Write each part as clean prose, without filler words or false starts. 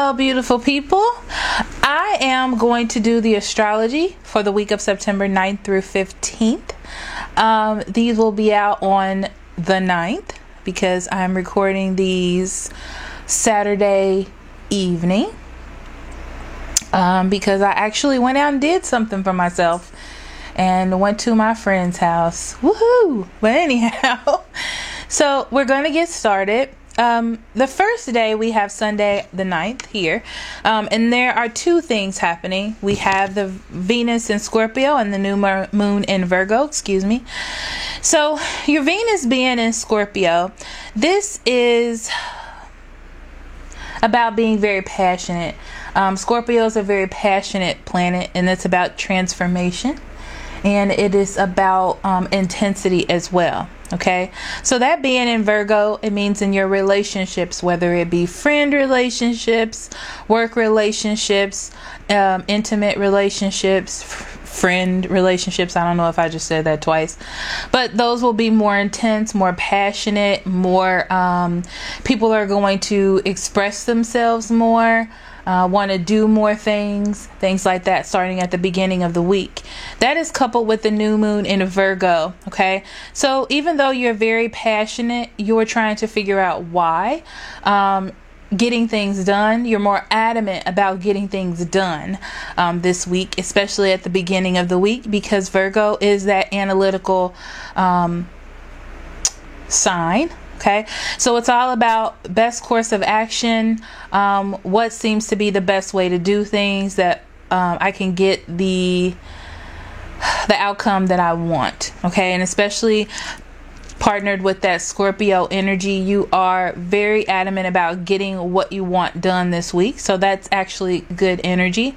Hello, beautiful people. I am going to do the astrology for the week of September 9th through 15th. These will be out on the 9th because I'm recording these Saturday evening. Because I actually went out and did something for myself and went to my friend's house. Woohoo! But anyhow, so we're going to get started. The first day we have Sunday the 9th here, and there are two things happening. We have the Venus in Scorpio and the new moon in Virgo, So your Venus being in Scorpio, this is about being very passionate. Scorpio is a very passionate planet, and it's about transformation, and it is about intensity as well. Okay, so that being in Virgo, it means in your relationships, whether it be friend relationships, work relationships, intimate relationships, friend relationships. I don't know if I just said that twice, but those will be more intense, more passionate, more people are going to express themselves more. Want to do more things like that, starting at the beginning of the week. That is coupled with the new moon in Virgo. Okay, so even though you're very passionate, you're trying to figure out why. Getting things done, you're more adamant about getting things done this week, especially at the beginning of the week, because Virgo is that analytical sign. Okay, so it's all about best course of action, what seems to be the best way to do things that I can get the outcome that I want. Okay, and especially partnered with that Scorpio energy, you are very adamant about getting what you want done this week. So that's actually good energy.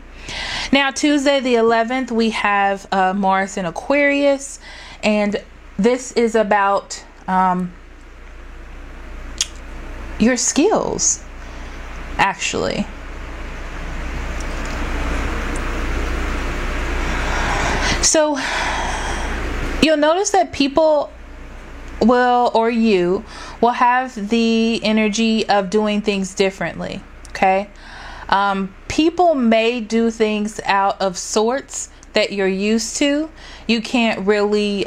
Now, Tuesday the 11th, we have Mars in Aquarius, and this is about your skills, actually. So you'll notice that people you will have the energy of doing things differently. Okay, people may do things out of sorts that you're used to. You can't really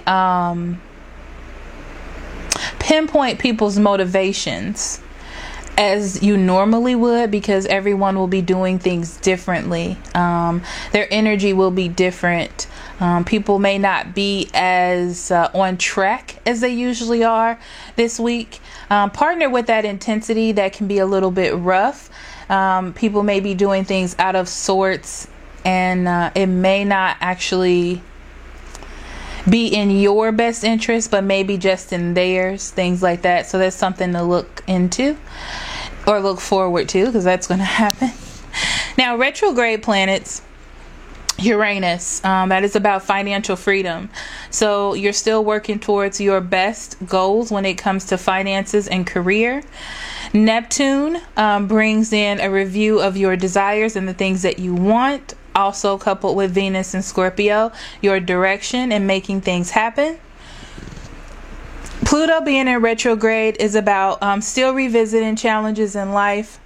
pinpoint people's motivations as you normally would, because everyone will be doing things differently. Their energy will be different. People may not be as on track as they usually are this week. Partner with that intensity that can be a little bit rough. People may be doing things out of sorts, and it may not actually be in your best interest, but maybe just in theirs, things like that. So that's something to look into or look forward to, because that's going to happen. Now, retrograde planets, Uranus, that is about financial freedom. So you're still working towards your best goals when it comes to finances and career. Neptune brings in a review of your desires and the things that you want. Also coupled with Venus and Scorpio, your direction and making things happen. Pluto being in retrograde is about still revisiting challenges in life.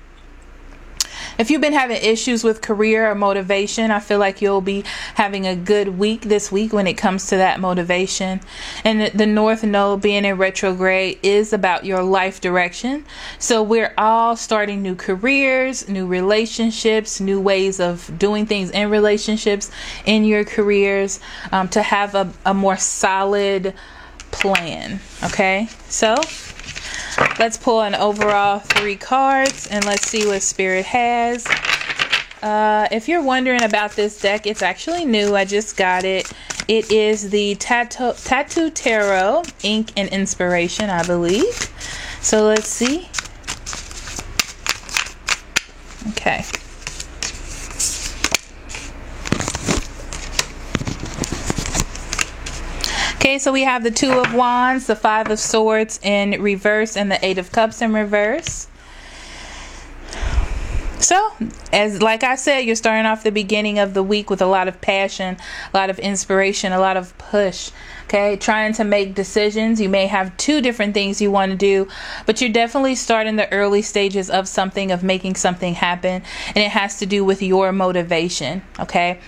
If you've been having issues with career or motivation, I feel like you'll be having a good week this week when it comes to that motivation. And the North Node being in retrograde is about your life direction. So we're all starting new careers, new relationships, new ways of doing things in relationships, in your careers, to have a more solid plan. Okay, so let's pull an overall 3 cards and let's see what Spirit has. If you're wondering about this deck, it's actually new. I just got it. It is the Tattoo Tarot, Ink and Inspiration, I believe. So let's see. Okay. Okay, so we have the 2 of Wands, the 5 of Swords in reverse, and the 8 of Cups in reverse. So, as like I said, you're starting off the beginning of the week with a lot of passion, a lot of inspiration, a lot of push. Okay, trying to make decisions. You may have two different things you want to do, but you're definitely starting the early stages of something, of making something happen, and it has to do with your motivation. Okay,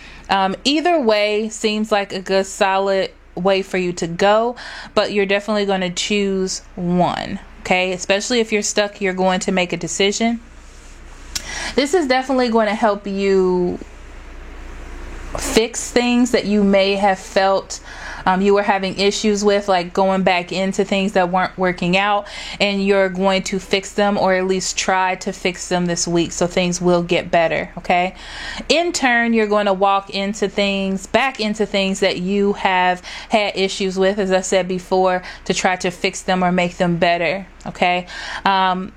either way seems like a good, solid way for you to go, but you're definitely going to choose one. Okay, especially if you're stuck, you're going to make a decision. This is definitely going to help you fix things that you may have felt you were having issues with, like going back into things that weren't working out, and you're going to fix them, or at least try to fix them this week, so things will get better. Okay, in turn, you're going to walk into things, back into things that you have had issues with, as I said before, to try to fix them or make them better. Okay,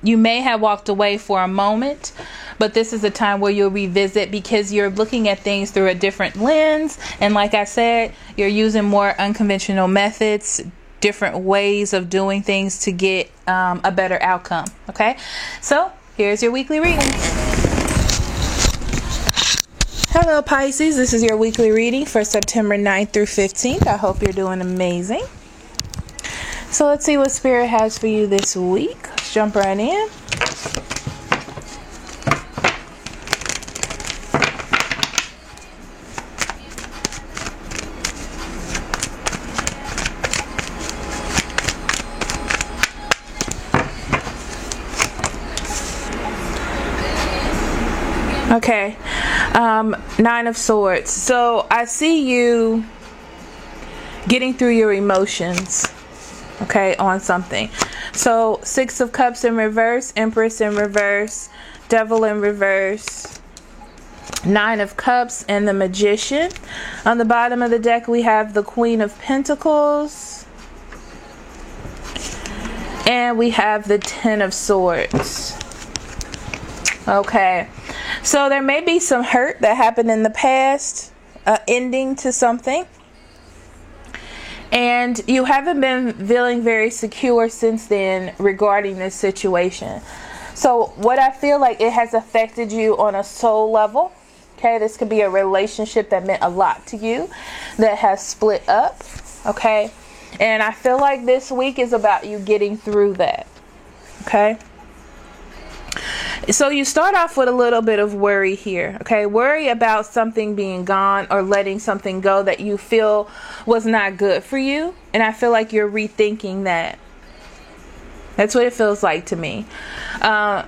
you may have walked away for a moment, but this is a time where you'll revisit, because you're looking at things through a different lens, and like I said, you're using more unconventional methods, different ways of doing things to get a better outcome. Okay, so here's your weekly reading. Hello Pisces, this is your weekly reading for September 9th through 15th. I hope you're doing amazing. So let's see what Spirit has for you this week. Let's jump right in. Okay, Nine of Swords. So I see you getting through your emotions, okay, on something. So Six of Cups in reverse, Empress in reverse, Devil in reverse, Nine of Cups, and the Magician. On the bottom of the deck we have the Queen of Pentacles, and we have the Ten of Swords. Okay, so there may be some hurt that happened in the past, ending to something, and you haven't been feeling very secure since then regarding this situation. So what I feel like, it has affected you on a soul level. Okay, this could be a relationship that meant a lot to you that has split up. Okay, and I feel like this week is about you getting through that. Okay, so you start off with a little bit of worry here. Okay, worry about something being gone or letting something go that you feel was not good for you, and I feel like you're rethinking that. That's what it feels like to me. And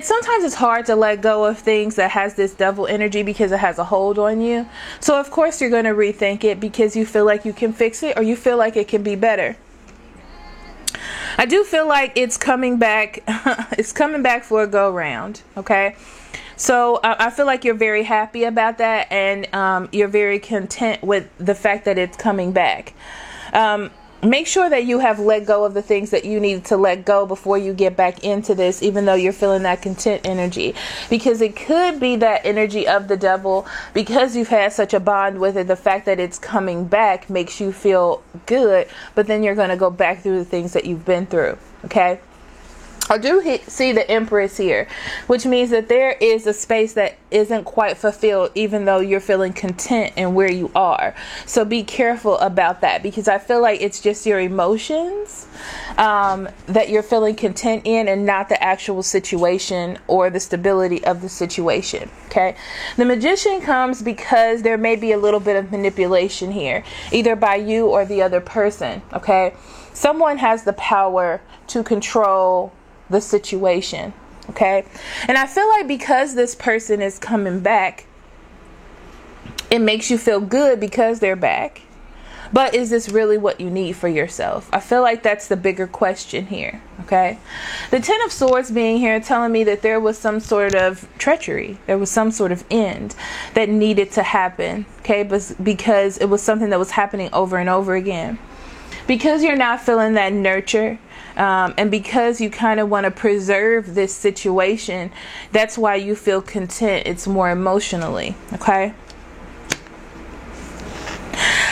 sometimes it's hard to let go of things that has this devil energy, because it has a hold on you. So of course you're going to rethink it, because you feel like you can fix it, or you feel like it can be better. I do feel like it's coming back. It's coming back for a go round. Okay, so I feel like you're very happy about that, and you're very content with the fact that it's coming back. Make sure that you have let go of the things that you need to let go before you get back into this, even though you're feeling that content energy, because it could be that energy of the devil, because you've had such a bond with it. The fact that it's coming back makes you feel good, but then you're going to go back through the things that you've been through. Okay, I do see the Empress here, which means that there is a space that isn't quite fulfilled, even though you're feeling content in where you are. So be careful about that, because I feel like it's just your emotions that you're feeling content in, and not the actual situation or the stability of the situation. Okay, the Magician comes because there may be a little bit of manipulation here, either by you or the other person. Okay, someone has the power to control the situation. Okay, and I feel like because this person is coming back, it makes you feel good because they're back. But is this really what you need for yourself? I feel like that's the bigger question here. Okay, the Ten of Swords being here, telling me that there was some sort of treachery, there was some sort of end that needed to happen. Okay, but because it was something that was happening over and over again, because you're not feeling that nurture, and because you kind of want to preserve this situation, that's why you feel content. It's more emotionally. Okay,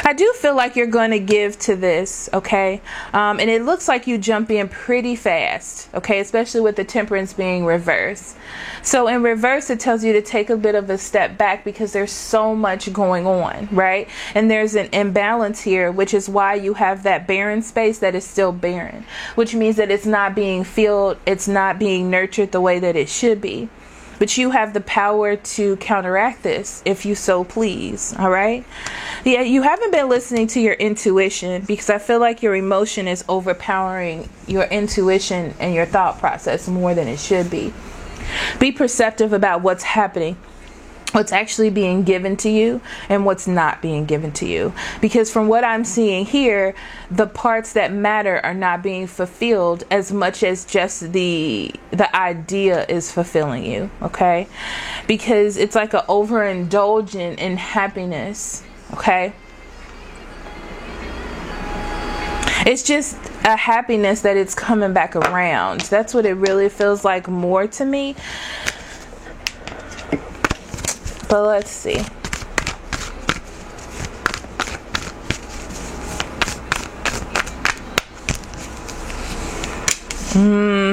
I do feel like you're going to give to this, okay? And it looks like you jump in pretty fast, okay? Especially with the Temperance being reversed. So in reverse, it tells you to take a bit of a step back because there's so much going on, right? And there's an imbalance here, which is why you have that barren space that is still barren, which means that it's not being filled, it's not being nurtured the way that it should be. But you have the power to counteract this if you so please. All right. Yeah, you haven't been listening to your intuition because I feel like your emotion is overpowering your intuition and your thought process more than it should be. Be perceptive about what's happening, what's actually being given to you and what's not being given to you. Because from what I'm seeing here, the parts that matter are not being fulfilled as much as just the idea is fulfilling you, okay? Because it's like an overindulgence in happiness, okay? It's just a happiness that it's coming back around. That's what it really feels like more to me. But let's see.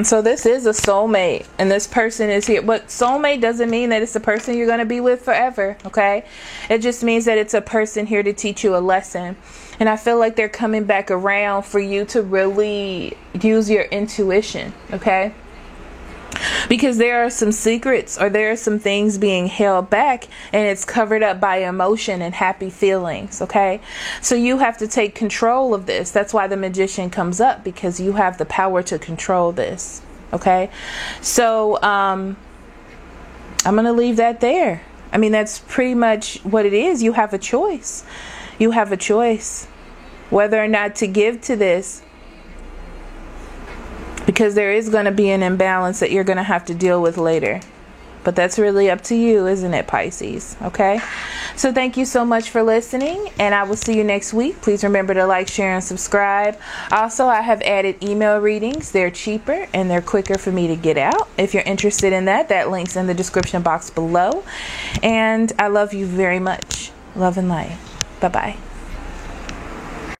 So this is a soulmate, and this person is here. But soulmate doesn't mean that it's the person you're going to be with forever, okay? It just means that it's a person here to teach you a lesson. And I feel like they're coming back around for you to really use your intuition, okay? Because there are some secrets or there are some things being held back and it's covered up by emotion and happy feelings, okay? So you have to take control of this. That's why the Magician comes up, because you have the power to control this, okay? So I'm going to leave that there. I mean, that's pretty much what it is. You have a choice. You have a choice whether or not to give to this. Because there is going to be an imbalance that you're going to have to deal with later. But that's really up to you, isn't it, Pisces? Okay? So thank you so much for listening, and I will see you next week. Please remember to like, share, and subscribe. Also, I have added email readings. They're cheaper, and they're quicker for me to get out. If you're interested in that, that link's in the description box below. And I love you very much. Love and light. Bye-bye.